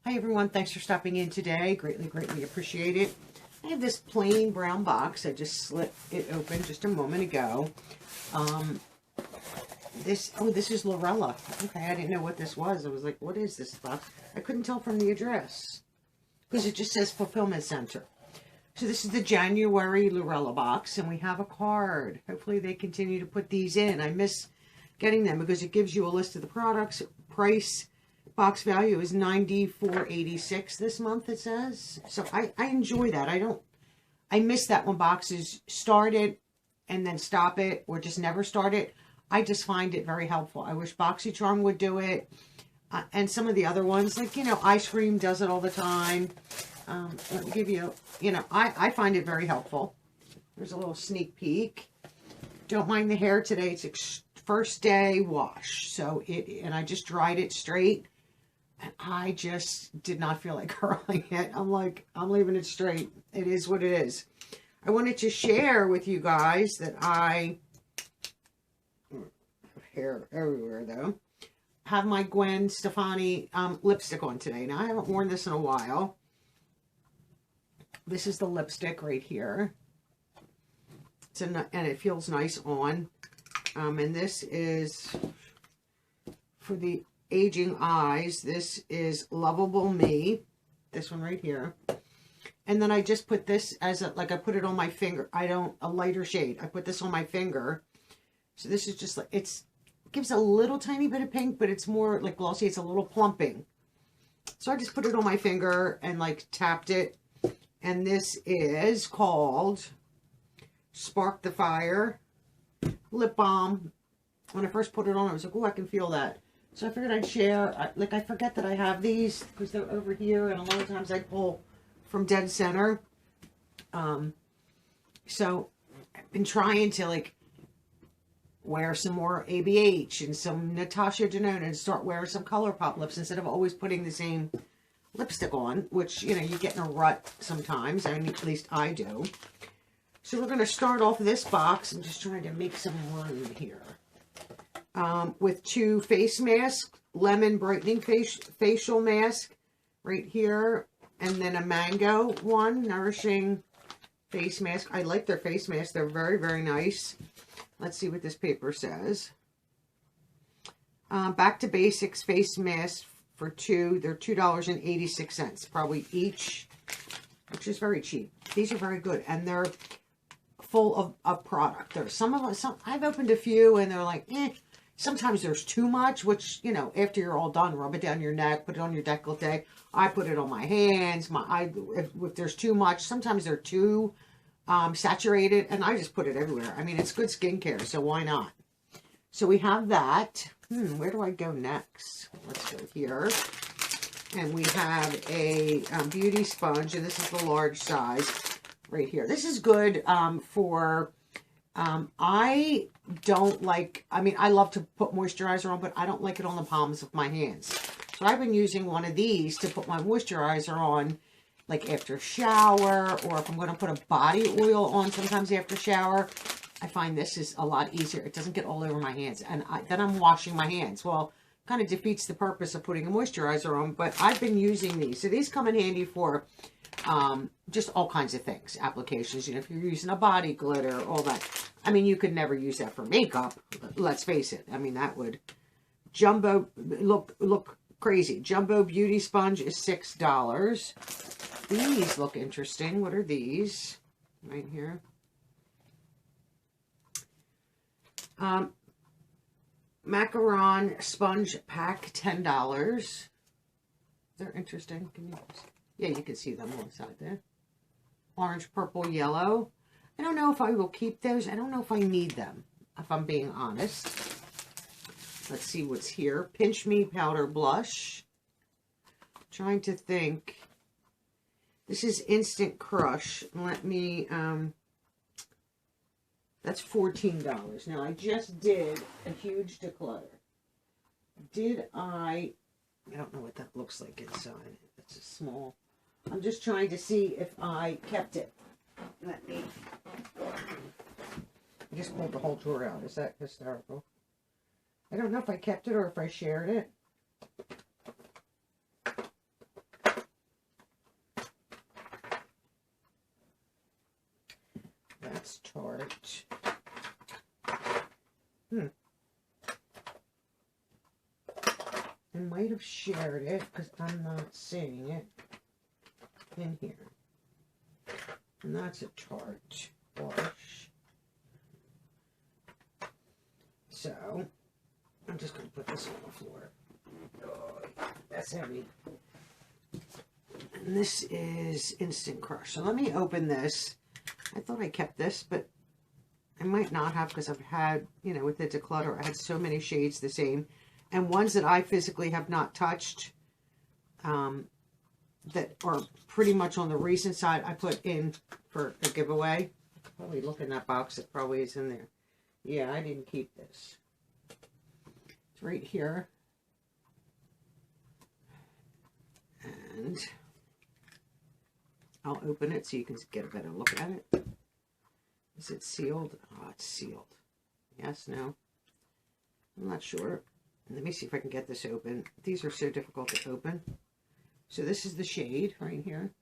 Hi everyone, thanks for stopping in today. Greatly appreciate it. I have this plain brown box. I just slit it open just a moment ago. This is Lurella. Okay, I didn't know what this was. I was like, what is this box? I couldn't tell from the address because it just says Fulfillment Center. So this is the January Lurella box, and we have a card. Hopefully they continue to put these in. I miss getting them because it gives you a list of the products, price. Box value is $94.86 this month, it says. So I enjoy that. I miss that when boxes start it and then stop it or just never start it. I just find it very helpful. I wish BoxyCharm would do it. And some of the other ones, like, Ice Cream does it all the time. Let me give you, I find it very helpful. There's a little sneak peek. Don't mind the hair today. It's first day wash. So and I just dried it straight. And I just did not feel like curling it. I'm like, I'm leaving it straight. It is what it is. I wanted to share with you guys that I have hair everywhere though. Have my Gwen Stefani lipstick on today. Now I haven't worn this in a while. This is the lipstick right here. And it feels nice on. And this is for the aging eyes. This is Lovable Me, this one right here. And then I just put this as I put it on my finger. A lighter shade. I put this on my finger. So this is just like, it gives a little tiny bit of pink, but it's more like glossy. It's a little plumping. So I just put it on my finger and tapped it. And this is called Spark the Fire Lip Balm. When I first put it on, I was like, oh, I can feel that. So I figured I'd share. I forget that I have these because they're over here, and a lot of times I pull from dead center. So I've been trying to wear some more ABH and some Natasha Denona and start wearing some ColourPop lips instead of always putting the same lipstick on, which, you get in a rut sometimes. I mean, at least I do. So we're going to start off this box. I'm just trying to make some room here. With two face masks, lemon brightening facial mask right here, and then a mango one, nourishing face mask. I like their face masks. They're very nice. Let's see what this paper says. Back to Basics face mask for two. They're $2.86 probably each, which is very cheap. These are very good, and they're full of product. There's some I've opened a few, and they're like, eh. Sometimes there's too much, which, after you're all done, rub it down your neck, put it on your décolleté. I put it on my hands. If there's too much, sometimes they're too saturated, and I just put it everywhere. I mean, it's good skincare, so why not? So we have that. Where do I go next? Let's go here. And we have a beauty sponge, and this is the large size right here. This is good for... I don't I love to put moisturizer on, but I don't like it on the palms of my hands. So I've been using one of these to put my moisturizer on, after shower, or if I'm going to put a body oil on sometimes after shower. I find this is a lot easier. It doesn't get all over my hands, and then I'm washing my hands. Well, kind of defeats the purpose of putting a moisturizer on, but I've been using these. So these come in handy for just all kinds of things, applications. If you're using a body glitter, all that. I mean, you could never use that for makeup. Let's face it. I mean, that would jumbo look crazy. Jumbo beauty sponge is $6. These look interesting. What are these? Right here. Macaron sponge pack, $10. They're interesting. Yeah, you can see them on the side there. Orange, purple, yellow. I don't know if I will keep those. I don't know if I need them, if I'm being honest. Let's see what's here. Pinch Me Powder Blush. Trying to think. This is Instant Crush. Let me, that's $14. Now, I just did a huge declutter. I don't know what that looks like inside. It's a small. I'm just trying to see if I kept it. I just pulled the whole drawer out. Is that hysterical? I don't know if I kept it or if I shared it. Tarte. I might have shared it because I'm not seeing it in here. And that's a Tarte wash. So, I'm just going to put this on the floor. Oh, that's heavy. And this is Instant Crush. So let me open this. I thought I kept this, but I might not have because I've had, you know, with the declutter, I had so many shades the same. And ones that I physically have not touched, that are pretty much on the recent side, I put in for a giveaway. Probably look in that box. It probably is in there. Yeah, I didn't keep this. It's right here. And I'll open it so you can get a better look at it. Is it sealed? Oh, it's sealed. Yes, no. I'm not sure. Let me see if I can get this open. These are so difficult to open. So this is the shade right here.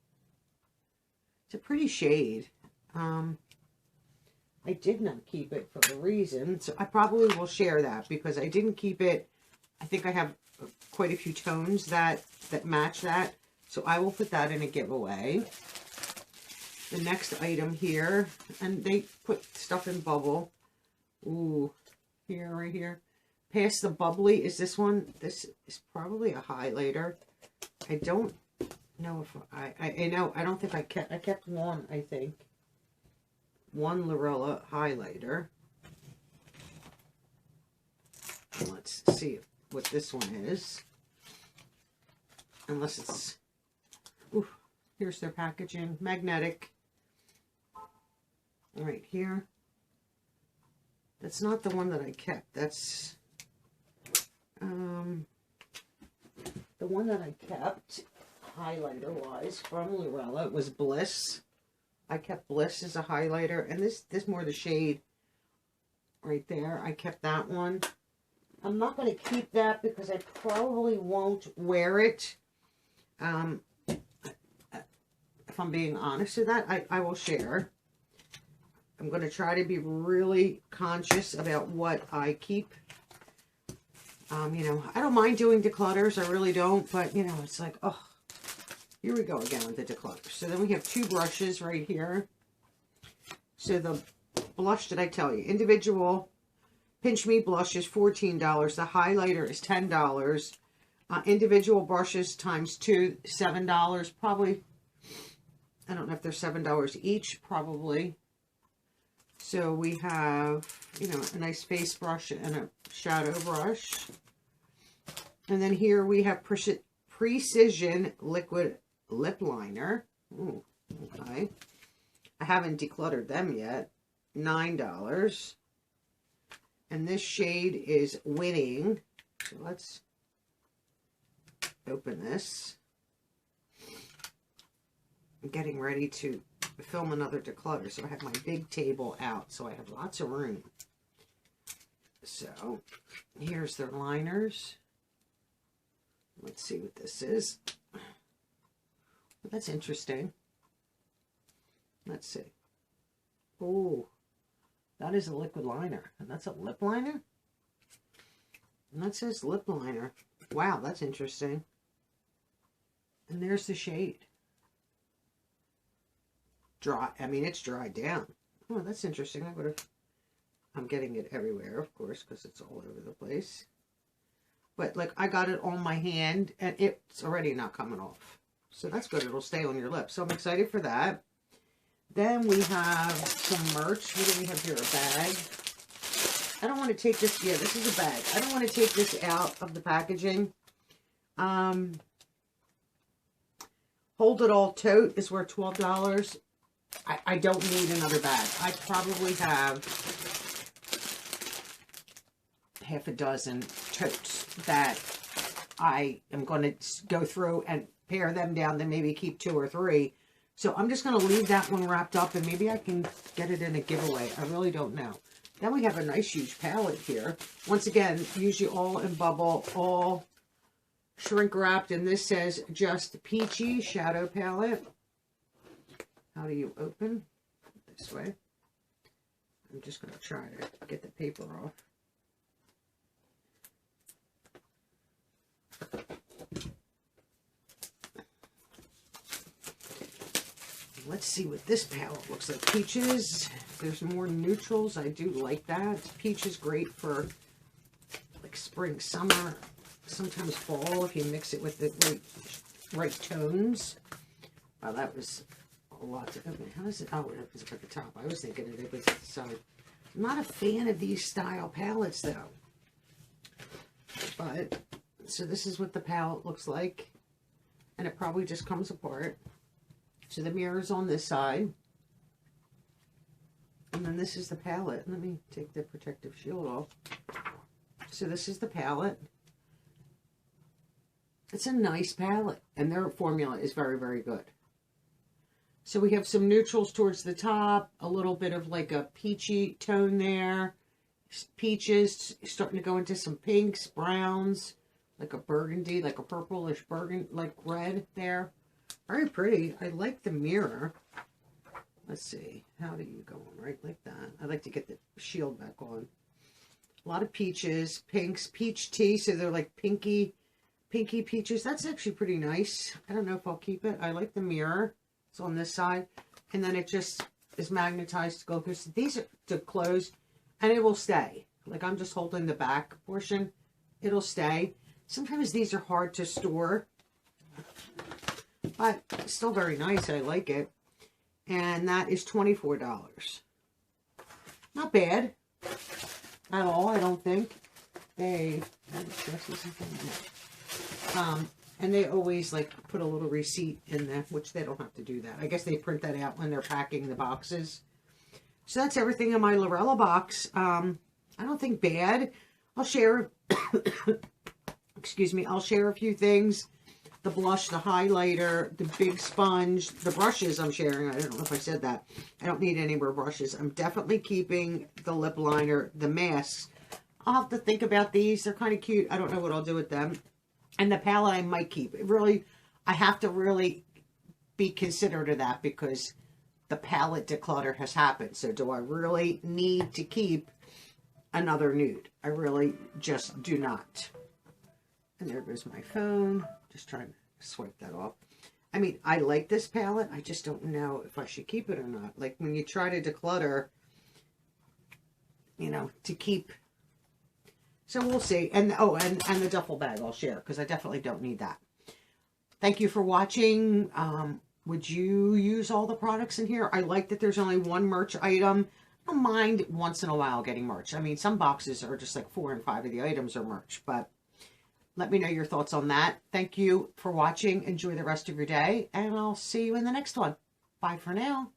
It's a pretty shade. I did not keep it for a reason. So I probably will share that because I didn't keep it. I think I have quite a few tones that match that. So I will put that in a giveaway. The next item here, and they put stuff in bubble. Ooh, here, right here. Past the bubbly is this one. This is probably a highlighter. I don't know if I know. I don't think I kept one, I think. One Lurella highlighter. Let's see what this one is. Unless it's... Ooh, here's their packaging. Magnetic. Right here. That's not the one that I kept. That's... the one that I kept, highlighter-wise, from Lurella, was Bliss. I kept Bliss as a highlighter, and this more the shade right there. I kept that one. I'm not going to keep that because I probably won't wear it. If I'm being honest with that, I will share. I'm going to try to be really conscious about what I keep. You know, I don't mind doing declutters. I really don't. But, you know, it's like, oh, here we go again with the declutter. So then we have two brushes right here. So the blush, did I tell you? Individual Pinch Me blush is $14. The highlighter is $10. Individual brushes times two, $7. Probably, I don't know if they're $7 each. Probably. So we have, you know, a nice face brush and a shadow brush. And then here we have Precision Liquid Lip Liner. Ooh, okay. I haven't decluttered them yet. $9. And this shade is Winning. So let's open this. I'm getting ready to film another declutter, so I have my big table out, so I have lots of room. So here's their liners. Let's see what this is. Well, that's interesting. Let's see. Oh, that is a liquid liner, and that's a lip liner. And that says lip liner. Wow, that's interesting. And there's the shade. Dry. I mean, it's dried down. Oh, that's interesting. I'm getting it everywhere, of course, because it's all over the place. But, like, I got it on my hand, and it's already not coming off. So that's good. It'll stay on your lips. So I'm excited for that. Then we have some merch. What do we have here? A bag. I don't want to take this. Yeah, this is a bag. I don't want to take this out of the packaging. Hold It All Tote is worth $12. I don't need another bag. I probably have half a dozen totes that I am going to go through and pare them down, then maybe keep 2 or 3. So I'm just going to leave that one wrapped up, and maybe I can get it in a giveaway. I really don't know. Then we have a nice huge palette here. Once again, usually all in bubble, all shrink wrapped, and this says Just Peachy Shadow Palette. How do you open? This way. I'm just going to try to get the paper off. Let's see what this palette looks like. Peaches. There's more neutrals. I do like that. Peach is great for like spring, summer, sometimes fall if you mix it with the right tones. Wow, that was a lot to open. How is it? Oh, it opens up at the top. I was thinking it opens at the side. I'm not a fan of these style palettes though. But, so this is what the palette looks like. And it probably just comes apart. So the mirror's on this side. And then this is the palette. Let me take the protective shield off. So this is the palette. It's a nice palette. And their formula is very, very good. So we have some neutrals towards the top. A little bit of like a peachy tone there. Peaches starting to go into some pinks, browns. Like a burgundy, like a purplish burgundy, like red there. Very pretty. I like the mirror. Let's see. How do you go on? Right like that. I like to get the shield back on. A lot of peaches, pinks, peach tea. So they're like pinky peaches. That's actually pretty nice. I don't know if I'll keep it. I like the mirror. It's on this side. And then it just is magnetized to go through. So these are to close and it will stay. Like I'm just holding the back portion. It'll stay. Sometimes these are hard to store. But still very nice. I like it. And that is $24. Not bad at all, I don't think. And they always like put a little receipt in there, which they don't have to do that. I guess they print that out when they're packing the boxes. So that's everything in my Lurella box. I don't think bad. I'll share, excuse me, I'll share a few things. The blush, the highlighter, the big sponge, the brushes I'm sharing. I don't know if I said that. I don't need any more brushes. I'm definitely keeping the lip liner, the masks. I'll have to think about these. They're kind of cute. I don't know what I'll do with them. And the palette I might keep. It really, I have to really be considerate of that because the palette declutter has happened. So do I really need to keep another nude? I really just do not. And there goes my phone. Just trying to swipe that off. I mean, I like this palette. I just don't know if I should keep it or not. Like when you try to declutter, you know, to keep. So we'll see. And oh, and the duffel bag I'll share because I definitely don't need that. Thank you for watching. Would you use all the products in here? I like that there's only one merch item. I don't mind once in a while getting merch. I mean, some boxes are just like 4 and 5 of the items are merch, but let me know your thoughts on that. Thank you for watching. Enjoy the rest of your day, and I'll see you in the next one. Bye for now.